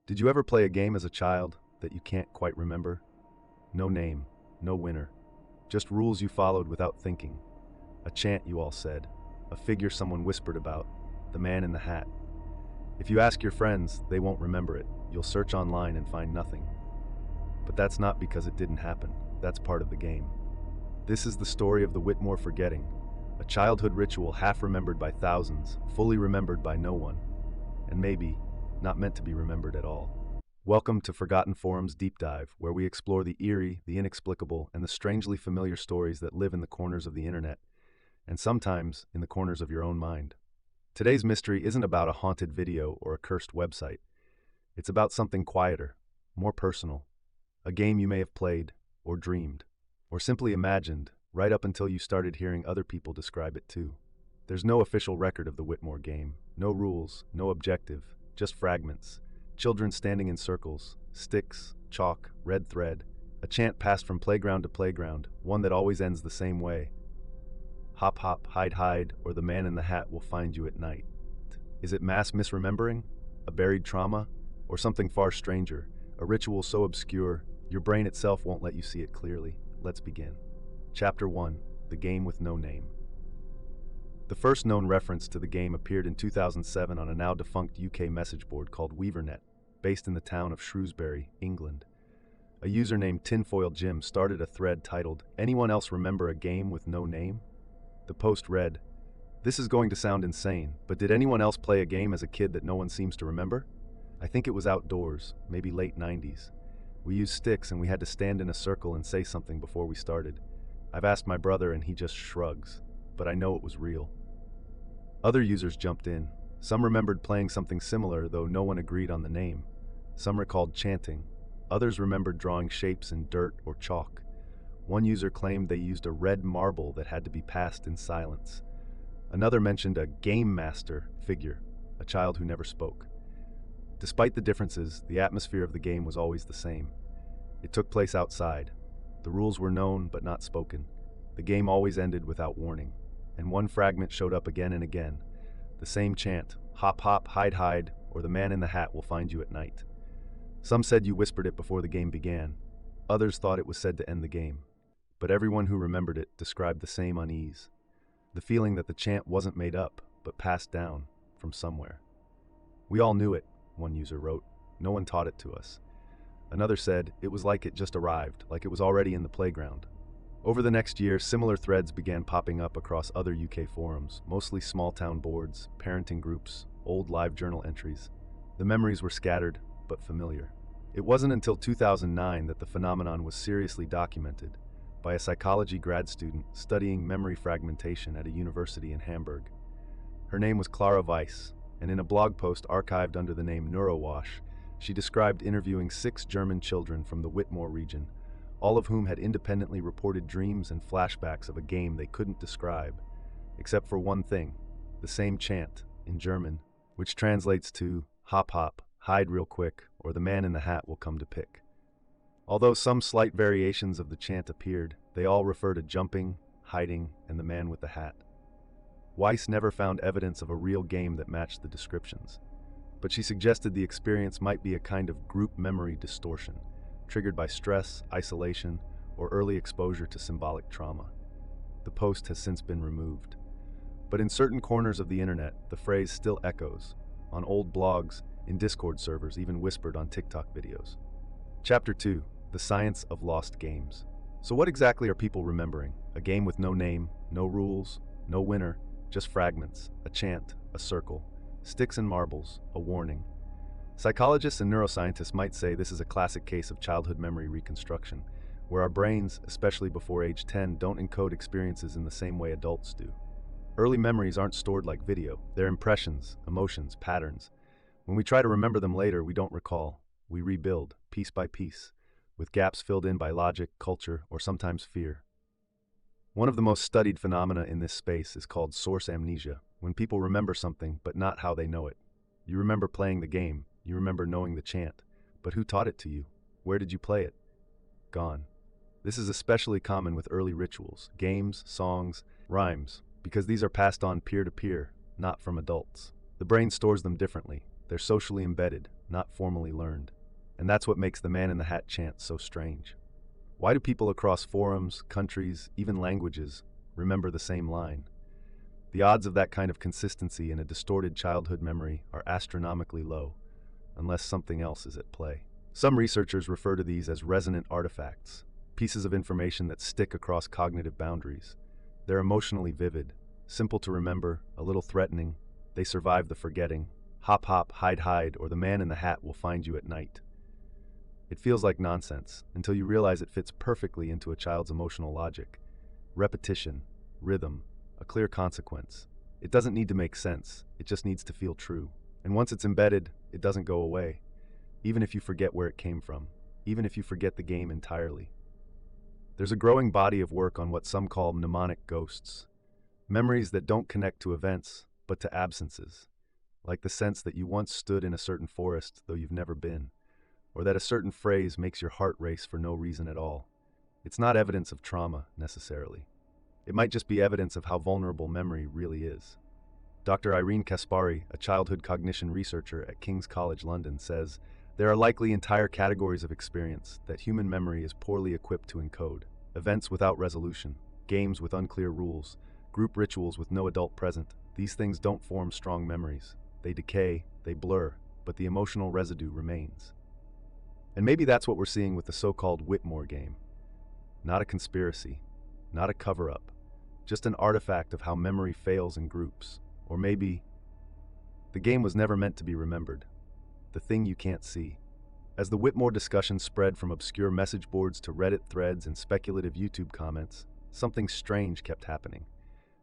Did you ever play a game as a child that you can't quite remember? No name, no winner, just rules you followed without thinking. A chant you all said, a figure someone whispered about, the man in the hat. If you ask your friends, they won't remember it. You'll search online and find nothing. But that's not because it didn't happen. That's part of the game. This is the story of the Wittmoor Forgetting, a childhood ritual half remembered by thousands, fully remembered by no one, and maybe not meant to be remembered at all. Welcome to Forgotten Forums Deep Dive, where we explore the eerie, the inexplicable, and the strangely familiar stories that live in the corners of the internet, and sometimes in the corners of your own mind. Today's mystery isn't about a haunted video or a cursed website. It's about something quieter, more personal, a game you may have played, or dreamed, or simply imagined, right up until you started hearing other people describe it too. There's no official record of the Wittmoor game, no rules, no objective, just fragments. Children standing in circles, sticks, chalk, red thread, a chant passed from playground to playground, one that always ends the same way. Hop hop, hide hide, or the man in the hat will find you at night. Is it mass misremembering? A buried trauma? Or something far stranger? A ritual so obscure, your brain itself won't let you see it clearly. Let's begin. Chapter 1. The Game with No Name. The first known reference to the game appeared in 2007 on a now-defunct UK message board called WeaverNet, based in the town of Shrewsbury, England. A user named Tinfoil Jim started a thread titled, "Anyone else remember a game with no name?" The post read, "This is going to sound insane, but did anyone else play a game as a kid that no one seems to remember? I think it was outdoors, maybe late 90s. We used sticks and we had to stand in a circle and say something before we started. I've asked my brother and he just shrugs, but I know it was real." Other users jumped in. Some remembered playing something similar, though no one agreed on the name. Some recalled chanting. Others remembered drawing shapes in dirt or chalk. One user claimed they used a red marble that had to be passed in silence. Another mentioned a game master figure, a child who never spoke. Despite the differences, the atmosphere of the game was always the same. It took place outside. The rules were known but not spoken. The game always ended without warning. And one fragment showed up again and again. The same chant, hop hop, hide hide, or the man in the hat will find you at night. Some said you whispered it before the game began. Others thought it was said to end the game. But everyone who remembered it described the same unease. The feeling that the chant wasn't made up, but passed down from somewhere. "We all knew it," one user wrote. "No one taught it to us." Another said it was like it just arrived, like it was already in the playground. Over the next year, similar threads began popping up across other UK forums, mostly small-town boards, parenting groups, old live journal entries. The memories were scattered, but familiar. It wasn't until 2009 that the phenomenon was seriously documented by a psychology grad student studying memory fragmentation at a university in Hamburg. Her name was Clara Weiss, and in a blog post archived under the name Neurowash, she described interviewing 6 German children from the Wittmoor region, all of whom had independently reported dreams and flashbacks of a game they couldn't describe, except for one thing, the same chant, in German, which translates to hop hop, hide real quick, or the man in the hat will come to pick. Although some slight variations of the chant appeared, they all refer to jumping, hiding, and the man with the hat. Weiss never found evidence of a real game that matched the descriptions, but she suggested the experience might be a kind of group memory distortion, triggered by stress, isolation, or early exposure to symbolic trauma. The post has since been removed. But in certain corners of the internet, the phrase still echoes, on old blogs, in Discord servers, even whispered on TikTok videos. Chapter 2. The Science of Lost Games. So what exactly are people remembering? A game with no name, no rules, no winner, just fragments, a chant, a circle, sticks and marbles, a warning. Psychologists and neuroscientists might say this is a classic case of childhood memory reconstruction, where our brains, especially before age 10, don't encode experiences in the same way adults do. Early memories aren't stored like video. They're impressions, emotions, patterns. When we try to remember them later, we don't recall. We rebuild, piece by piece, with gaps filled in by logic, culture, or sometimes fear. One of the most studied phenomena in this space is called source amnesia, when people remember something but not how they know it. You remember playing the game. You remember knowing the chant, but who taught it to you? Where did you play it? Gone. This is especially common with early rituals, games, songs, rhymes, because these are passed on peer-to-peer, not from adults. The brain stores them differently. They're socially embedded, not formally learned. And that's what makes the Man in the Hat chant so strange. Why do people across forums, countries, even languages remember the same line? The odds of that kind of consistency in a distorted childhood memory are astronomically low, unless something else is at play. Some researchers refer to these as resonant artifacts, pieces of information that stick across cognitive boundaries. They're emotionally vivid, simple to remember, a little threatening. They survive the forgetting. Hop, hop, hide, hide, or the Man in the Hat will find you at night. It feels like nonsense until you realize it fits perfectly into a child's emotional logic. Repetition, rhythm, a clear consequence. It doesn't need to make sense, it just needs to feel true. And once it's embedded, it doesn't go away, even if you forget where it came from, even if you forget the game entirely. There's a growing body of work on what some call mnemonic ghosts, memories that don't connect to events, but to absences, like the sense that you once stood in a certain forest, though you've never been, or that a certain phrase makes your heart race for no reason at all. It's not evidence of trauma, necessarily. It might just be evidence of how vulnerable memory really is. Dr. Irene Kaspari, a childhood cognition researcher at King's College London, says, there are likely entire categories of experience that human memory is poorly equipped to encode. Events without resolution, games with unclear rules, group rituals with no adult present. These things don't form strong memories. They decay, they blur, but the emotional residue remains. And maybe that's what we're seeing with the so-called Wittmoor game. Not a conspiracy, not a cover-up, just an artifact of how memory fails in groups. Or maybe the game was never meant to be remembered, the thing you can't see. As the Wittmoor discussion spread from obscure message boards to Reddit threads and speculative YouTube comments, something strange kept happening.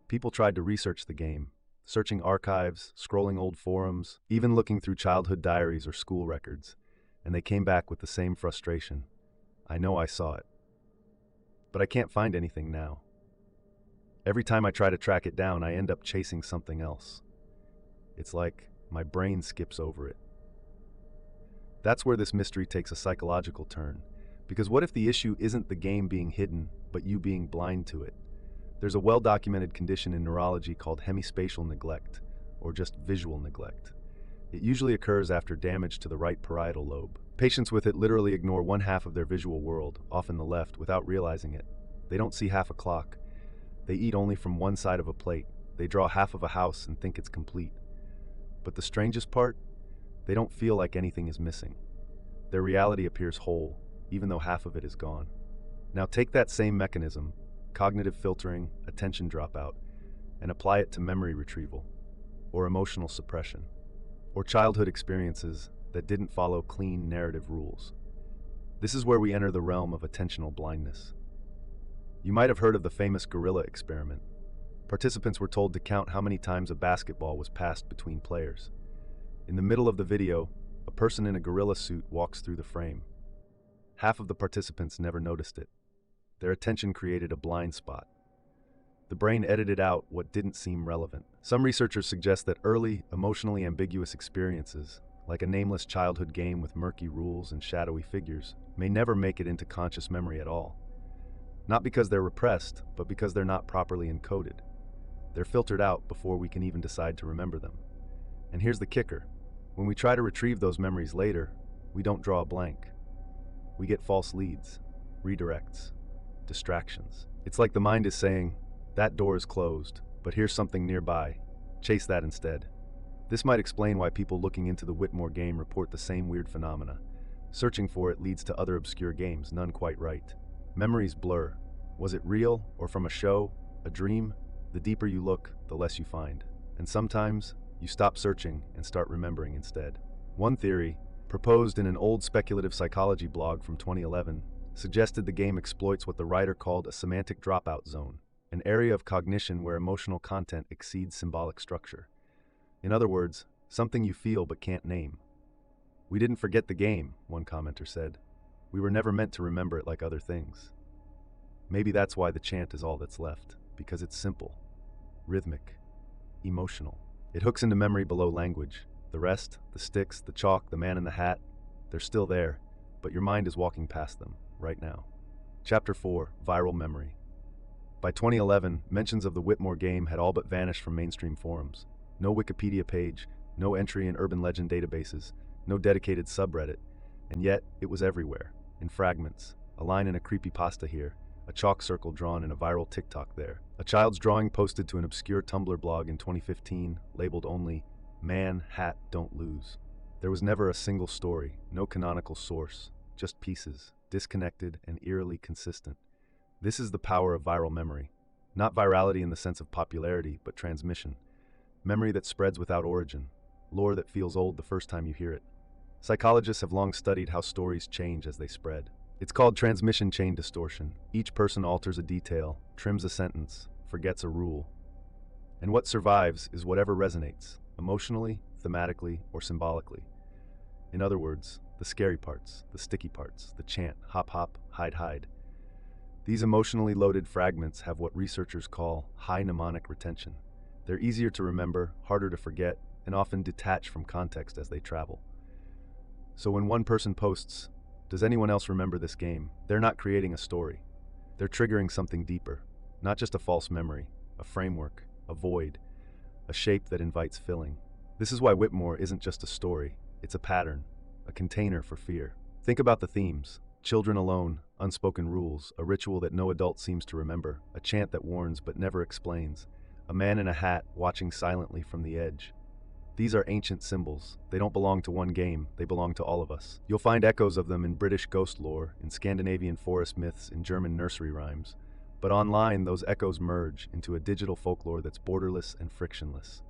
People tried to research the game, searching archives, scrolling old forums, even looking through childhood diaries or school records, and they came back with the same frustration. I know I saw it, but I can't find anything now. Every time I try to track it down, I end up chasing something else. It's like my brain skips over it. That's where this mystery takes a psychological turn, because what if the issue isn't the game being hidden, but you being blind to it? There's a well-documented condition in neurology called hemispatial neglect, or just visual neglect. It usually occurs after damage to the right parietal lobe. Patients with it literally ignore one half of their visual world, often the left, without realizing it. They don't see half a clock. They eat only from one side of a plate. They draw half of a house and think it's complete. But the strangest part? They don't feel like anything is missing. Their reality appears whole, even though half of it is gone. Now take that same mechanism, cognitive filtering, attention dropout, and apply it to memory retrieval, or emotional suppression, or childhood experiences that didn't follow clean narrative rules. This is where we enter the realm of attentional blindness. You might have heard of the famous gorilla experiment. Participants were told to count how many times a basketball was passed between players. In the middle of the video, a person in a gorilla suit walks through the frame. Half of the participants never noticed it. Their attention created a blind spot. The brain edited out what didn't seem relevant. Some researchers suggest that early, emotionally ambiguous experiences, like a nameless childhood game with murky rules and shadowy figures, may never make it into conscious memory at all. Not because they're repressed, but because they're not properly encoded. They're filtered out before we can even decide to remember them. And here's the kicker. When we try to retrieve those memories later, we don't draw a blank. We get false leads, redirects, distractions. It's like the mind is saying, that door is closed, but here's something nearby. Chase that instead. This might explain why people looking into the Wittmoor game report the same weird phenomena. Searching for it leads to other obscure games, none quite right. Memories blur. Was it real, or from a show, a dream? The deeper you look, the less you find. And sometimes, you stop searching and start remembering instead. One theory, proposed in an old speculative psychology blog from 2011, suggested the game exploits what the writer called a semantic dropout zone, an area of cognition where emotional content exceeds symbolic structure. In other words, something you feel but can't name. We didn't forget the game, one commenter said. We were never meant to remember it like other things. Maybe that's why the chant is all that's left, because it's simple, rhythmic, emotional. It hooks into memory below language. The rest, the sticks, the chalk, the man in the hat, they're still there, but your mind is walking past them, right now. Chapter 4, Viral Memory. By 2011, mentions of the Wittmoor game had all but vanished from mainstream forums. No Wikipedia page, no entry in urban legend databases, no dedicated subreddit, and yet it was everywhere, in fragments, a line in a creepypasta here, a chalk circle drawn in a viral TikTok there, a child's drawing posted to an obscure Tumblr blog in 2015, labeled only, "Man, Hat, Don't Lose." There was never a single story, no canonical source, just pieces, disconnected and eerily consistent. This is the power of viral memory. Not virality in the sense of popularity, but transmission. Memory that spreads without origin. Lore that feels old the first time you hear it. Psychologists have long studied how stories change as they spread. It's called transmission chain distortion. Each person alters a detail, trims a sentence, forgets a rule. And what survives is whatever resonates, emotionally, thematically, or symbolically. In other words, the scary parts, the sticky parts, the chant, hop hop, hide hide. These emotionally loaded fragments have what researchers call high mnemonic retention. They're easier to remember, harder to forget, and often detach from context as they travel. So when one person posts, "Does anyone else remember this game?" they're not creating a story. They're triggering something deeper, not just a false memory, a framework, a void, a shape that invites filling. This is why Wittmoor isn't just a story, it's a pattern, a container for fear. Think about the themes: children alone, unspoken rules, a ritual that no adult seems to remember, a chant that warns but never explains, a man in a hat watching silently from the edge. These are ancient symbols. They don't belong to one game, they belong to all of us. You'll find echoes of them in British ghost lore, in Scandinavian forest myths, in German nursery rhymes. But online, those echoes merge into a digital folklore that's borderless and frictionless.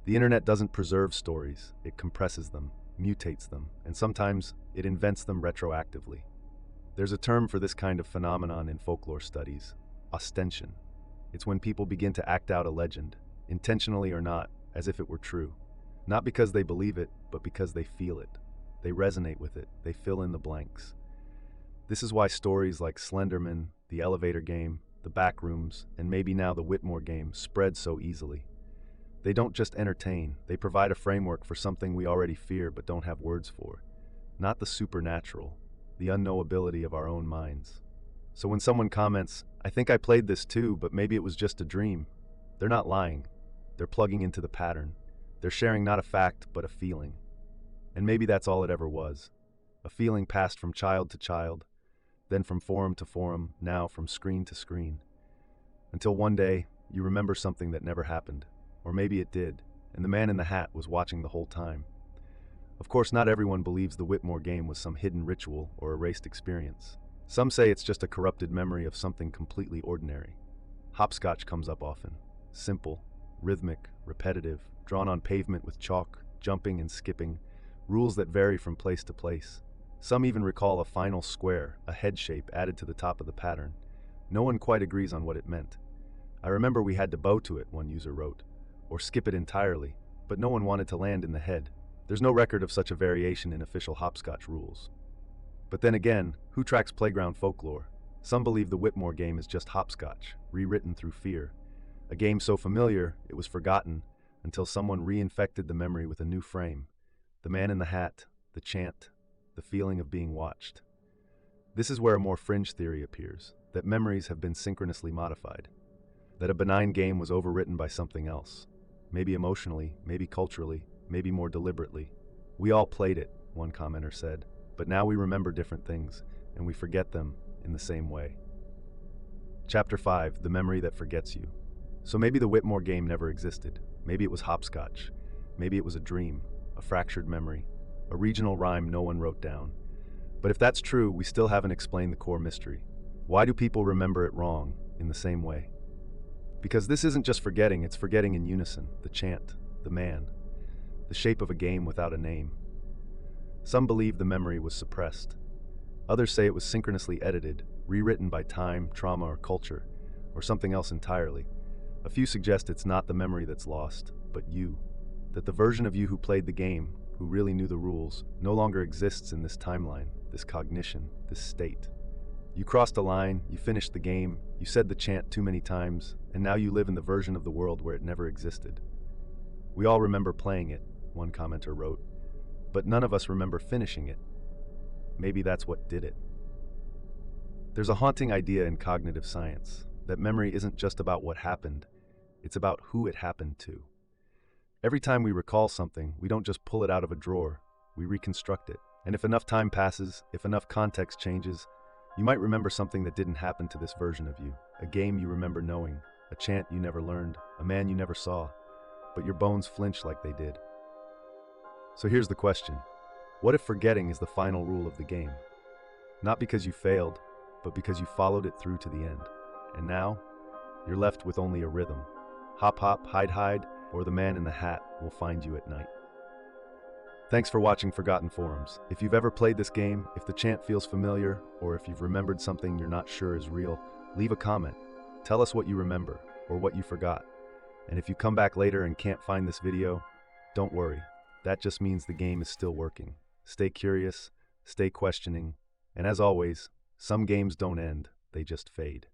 The internet doesn't preserve stories, it compresses them, mutates them, and sometimes it invents them retroactively. There's a term for this kind of phenomenon in folklore studies: ostension. It's when people begin to act out a legend, intentionally or not, as if it were true. Not because they believe it, but because they feel it. They resonate with it, they fill in the blanks. This is why stories like Slenderman, the elevator game, the backrooms, and maybe now the Wittmoor game spread so easily. They don't just entertain, they provide a framework for something we already fear but don't have words for. Not the supernatural, the unknowability of our own minds. So when someone comments, "I think I played this too, but maybe it was just a dream," they're not lying. They're plugging into the pattern. They're sharing not a fact, but a feeling. And maybe that's all it ever was. A feeling passed from child to child, then from forum to forum, now from screen to screen. Until one day, you remember something that never happened. Or maybe it did, and the man in the hat was watching the whole time. Of course, not everyone believes the Wittmoor game was some hidden ritual or erased experience. Some say it's just a corrupted memory of something completely ordinary. Hopscotch comes up often. Simple, rhythmic, repetitive, drawn on pavement with chalk, jumping and skipping, rules that vary from place to place. Some even recall a final square, a head shape added to the top of the pattern. No one quite agrees on what it meant. "I remember we had to bow to it," one user wrote, or skip it entirely, but no one wanted to land in the head. There's no record of such a variation in official hopscotch rules. But then again, who tracks playground folklore? Some believe the Wittmoor game is just hopscotch, rewritten through fear. A game so familiar, it was forgotten, until someone reinfected the memory with a new frame. The man in the hat, the chant, the feeling of being watched. This is where a more fringe theory appears, that memories have been synchronously modified. That a benign game was overwritten by something else. Maybe emotionally, maybe culturally, maybe more deliberately. "We all played it," one commenter said, "but now we remember different things, and we forget them in the same way." Chapter 5, The Memory That Forgets You. So maybe the Wittmoor game never existed. Maybe it was hopscotch. Maybe it was a dream, a fractured memory, a regional rhyme no one wrote down. But if that's true, we still haven't explained the core mystery. Why do people remember it wrong in the same way? Because this isn't just forgetting, it's forgetting in unison, the chant, the man, the shape of a game without a name. Some believe the memory was suppressed. Others say it was synchronously edited, rewritten by time, trauma, or culture, or something else entirely. A few suggest it's not the memory that's lost, but you. That the version of you who played the game, who really knew the rules, no longer exists in this timeline, this cognition, this state. You crossed a line, you finished the game, you said the chant too many times, and now you live in the version of the world where it never existed. "We all remember playing it," one commenter wrote, "but none of us remember finishing it." Maybe that's what did it. There's a haunting idea in cognitive science, that memory isn't just about what happened, it's about who it happened to. Every time we recall something, we don't just pull it out of a drawer, we reconstruct it. And if enough time passes, if enough context changes, you might remember something that didn't happen to this version of you. A game you remember knowing, a chant you never learned, a man you never saw, but your bones flinch like they did. So here's the question. What if forgetting is the final rule of the game? Not because you failed, but because you followed it through to the end. And now, you're left with only a rhythm. Hop hop, hide hide, or the man in the hat will find you at night. Thanks for watching Forgotten Forums. If you've ever played this game, if the chant feels familiar, or if you've remembered something you're not sure is real, leave a comment. Tell us what you remember, or what you forgot. And if you come back later and can't find this video, don't worry. That just means the game is still working. Stay curious, stay questioning, and as always, some games don't end, they just fade.